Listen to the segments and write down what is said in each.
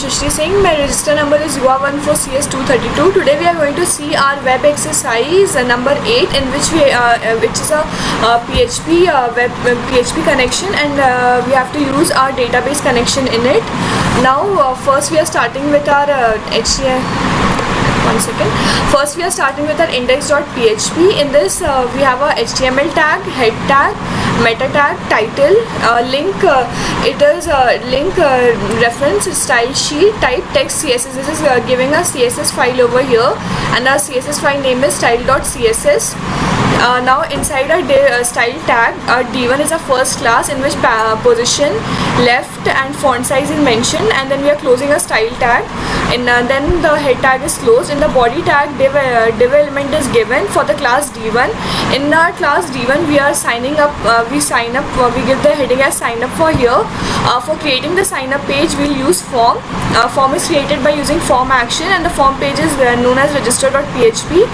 Shrishti Singh. My register number is UR14CS232. Today we are going to see our web exercise number 8, in which which is a PHP web PHP connection, and we have to use our database connection in it. Now first we are starting with our HTML. One second. First we are starting with our index.php. In this we have a HTML tag, head tag, meta tag, title, link, it is link, reference, style sheet, type, text, CSS. This is giving a CSS file over here, and our CSS file name is style.css. Now inside our style tag, our D1 is a first class in which position, left and font size is mentioned, and then we are closing a style tag, and then the head tag is closed. In the body tag, div element is given for the class D1. In our class D1 we are signing up, we give the heading as sign up for here. For creating the sign up page we'll use form. Form is created by using form action, and the form page is known as register.php,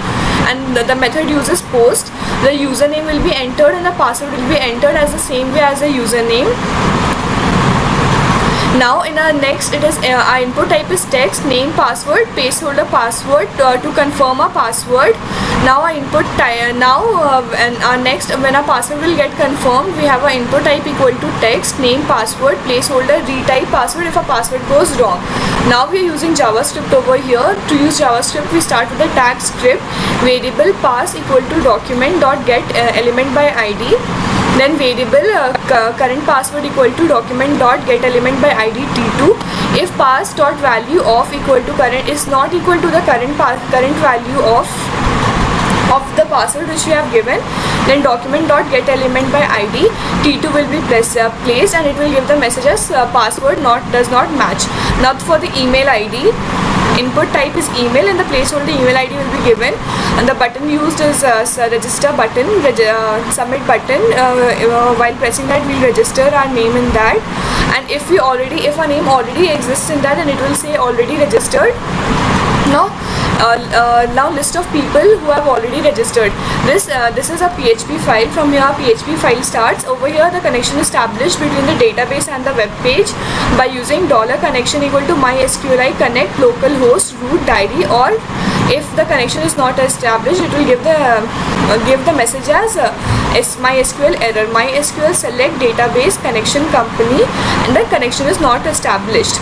and the method uses post. The username will be entered and the password will be entered as the same way as the username. Now in our next, it is our input type is text, name, password, placeholder password to confirm our password. Now our input type, and our next, when our password will get confirmed, we have our input type equal to text, name, password, placeholder, retype password if a password goes wrong. Now we are using JavaScript over here. To use JavaScript, we start with the tag script, variable pass equal to document dot get element by ID. Then variable current password equal to document dot get element by ID T2. If pass dot value of equal to current is not equal to the current value of the password which we have given, then document dot get element by ID T2 will be placed, and it will give the message as password does not match. Now for the email ID, input type is email, and the placeholder email ID will be given, and the button used is register button, submit button. While pressing that, we'll register our name in that, and if our name already exists in that, then it will say already registered. Now list of people who have already registered. This is a PHP file. From here PHP file starts. Over here the connection is established between the database and the web page by using $connection equal to MySQLi connect localhost root diary, or if the connection is not established, it will give the message as MySQL error, MySQL select database connection company, and the connection is not established.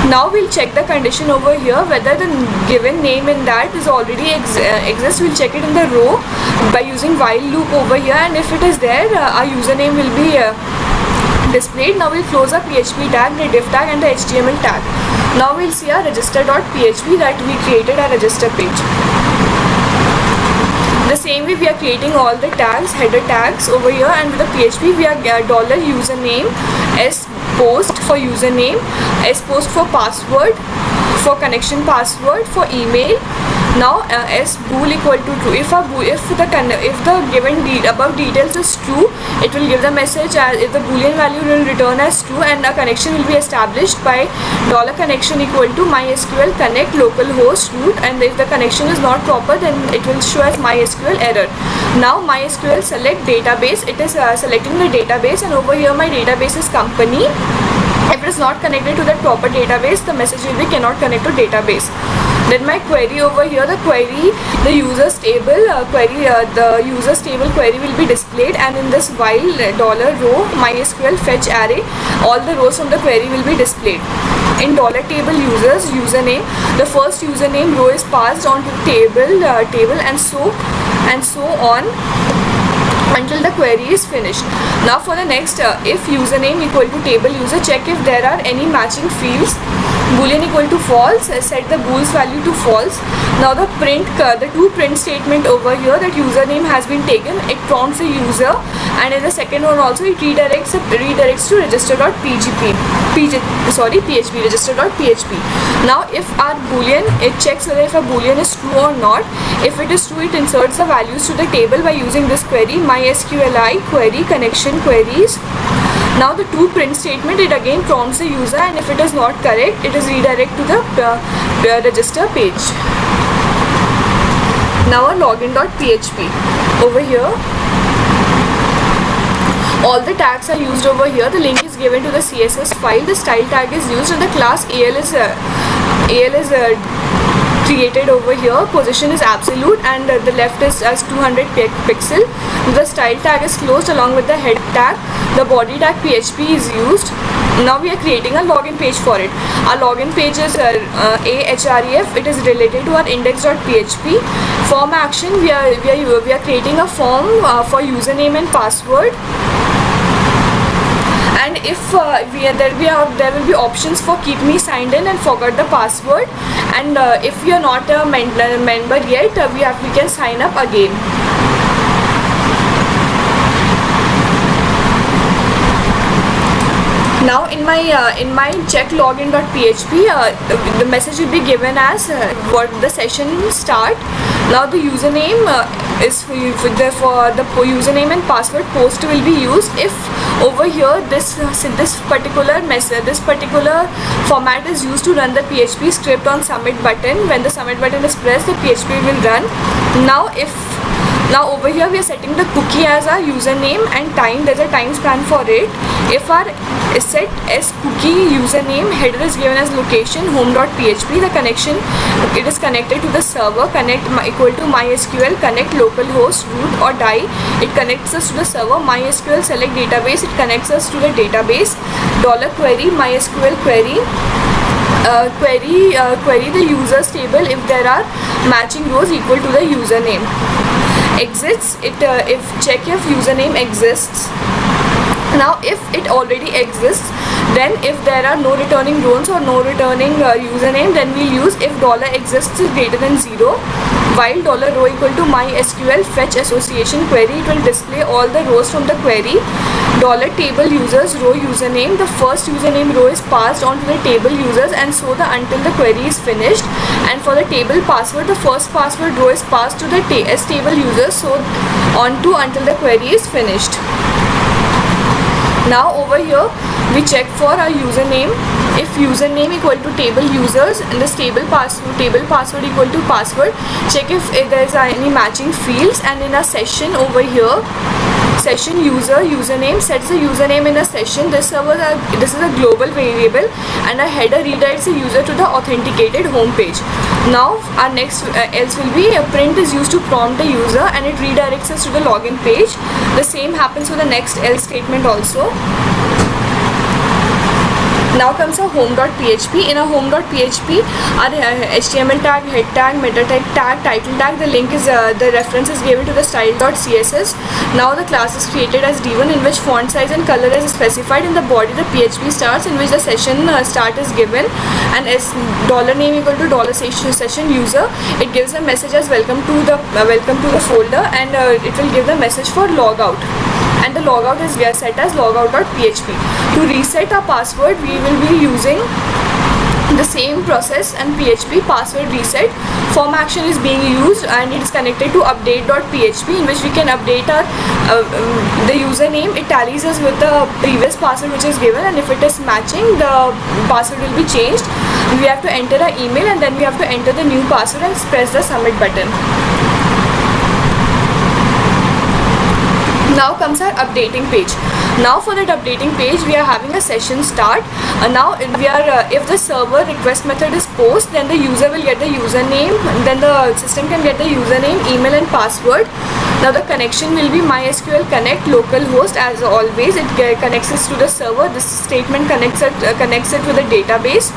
Now we'll check the condition over here, whether the given name in that is already exists. We'll check it in the row by using while loop over here, and if it is there, our username will be displayed. Now we'll close our PHP tag, the div tag, and the HTML tag. Now we'll see our register.php that we created our register page. The same way we are creating all the tags, header tags over here, and with the PHP we are $username, s post for username, s post for password, for connection password, for email. Now s bool equal to true. If the given above details is true, it will give the message as if the boolean value will return as true, and a connection will be established by $connection equal to MySQL connect localhost root, and if the connection is not proper, then it will show as MySQL error. Now MySQL select database, it is selecting the database, and over here my database is company. If it is not connected to that proper database, the message will be cannot connect to database. Then my query over here, the users table the users table query will be displayed, and in this while $row MySQL fetch array, all the rows from the query will be displayed. In $table users username, the first username row is passed on to the table and so on until the query is finished. Now for the next, if username equal to table user, check if there are any matching fields. Boolean equal to false, set the bool's value to false. Now the two print statement over here, that username has been taken, it prompts the user, and in the second one also it redirects to PHP register.php. Now if our boolean, it checks whether if a boolean is true or not. If it is true, it inserts the values to the table by using this query, MySQLi query connection queries. Now the to print statement, it again prompts the user, and if it is not correct, it is redirect to the register page. Now our login.php over here. All the tags are used over here. The link is given to the CSS file. The style tag is used, and the class AL is created over here. Position is absolute, and the left is as 200 pixel. The style tag is closed along with the head tag. The body tag PHP is used. Now we are creating a login page for it. Our login page is ahref. It is related to our index.php. Form action, we are creating a form for username and password. And if there will be options for keep me signed in and forgot the password. And if you are not a member yet, we can sign up again. Now in my check login.php, the message will be given as what the session start. Now the username is for the username and password post will be used if over here this particular format is used to run the PHP script on submit button. When the submit button is pressed, the PHP will run. Now over here we are setting the cookie as our username and time. There's a time span for it. If our is set as cookie username, header is given as location home.php. The connection, it is connected to the server. Connect equal to MySQL, connect localhost root or die. It connects us to the server. MySQL select database, it connects us to the database. $query MySQL query. Query the users table if there are matching rows equal to the username. Exists it if check if username exists. Now if it already exists, then if there are no returning rows or no returning username, then we'll use if $exists is greater than 0. While $row equal to MySQL fetch association query, it will display all the rows from the query. $table users row username, the first username row is passed on to the table users, and so until the query is finished. And for the table password, the first password row is passed to the table users, so on to until the query is finished. Now over here we check for our username. If username equal to table users and this table password equal to password, check if there is any matching fields. And in a session over here, session user username sets the username in a session. This is a global variable, and a header redirects the user to the authenticated home page. Now our next else will be a print is used to prompt the user, and it redirects us to the login page. The same happens for the next else statement also. Now comes our home.php. In our home.php, our HTML tag, head tag, meta tag, title tag, the link is the reference is given to the style.css. Now the class is created as d1 in which font size and color is specified. In the body, the PHP starts in which the session start is given, and as $name equal to $session user. It gives a message as welcome to the folder, and it will give the message for logout. And the logout is set as logout.php. To reset our password, we will be using the same process and PHP password reset. Form action is being used, and it is connected to update.php in which we can update our the username. It tallies us with the previous password which is given, and if it is matching, the password will be changed. We have to enter our email, and then we have to enter the new password and press the submit button. Now comes our updating page. Now for that updating page, we are having a session start. Now we are if the server request method is post, then the user will get the username, then the system can get the username, email and password. Now the connection will be MySQL connect localhost as always. It connects us to the server. This statement connects it with the database.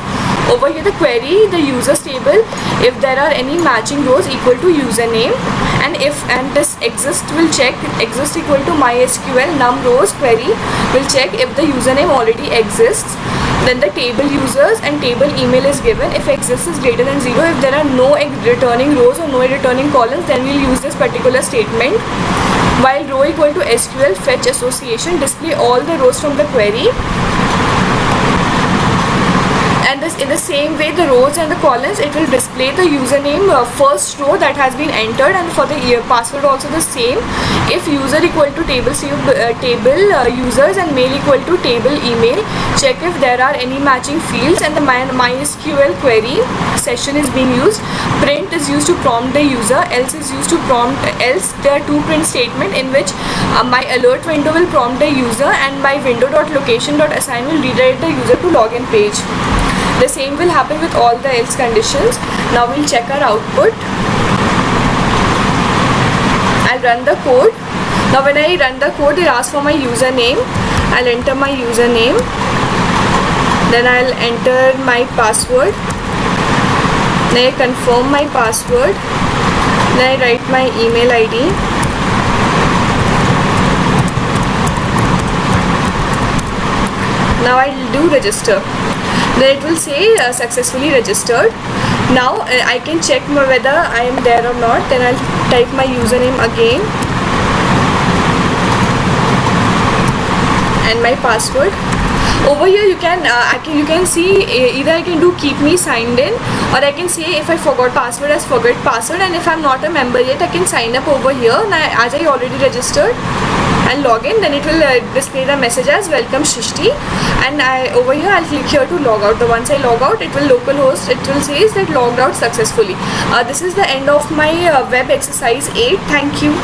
Over here the query, the users table, if there are any matching rows equal to username, and this exist will check exist equal to MySQL num rows query will check if the username already exists. Then the table users and table email is given. If exists is greater than 0, if there are no returning rows or no returning columns, then we'll use this particular statement. While row equal to SQL fetch association, display all the rows from the query. and this in the same way the rows and the columns, it will display the username first row that has been entered, and for the password also the same. If user equal to table users and mail equal to table email, check if there are any matching fields, and the MySQL query session is being used. Print is used to prompt the user, else is used to prompt, else there are two print statement in which my alert window will prompt the user and my window.location.assign will redirect the user to login page. The same will happen with all the else conditions. Now we'll check our output. I'll run the code. Now when I run the code, it asks for my username. I'll enter my username. Then I'll enter my password. Then I confirm my password. Then I write my email ID. Now I'll do register. Then it will say successfully registered. Now I can check whether I am there or not. Then I'll type my username again and my password. Over here you can you can see either I can do keep me signed in, or I can say if I forgot password as forget password, and if I'm not a member yet I can sign up over here. Now as I already registered and log in, then it will display the message as welcome Shrishti, and over here I'll click here to log out. Once I log out, it will localhost, it will say that logged out successfully. This is the end of my web exercise 8. Thank you.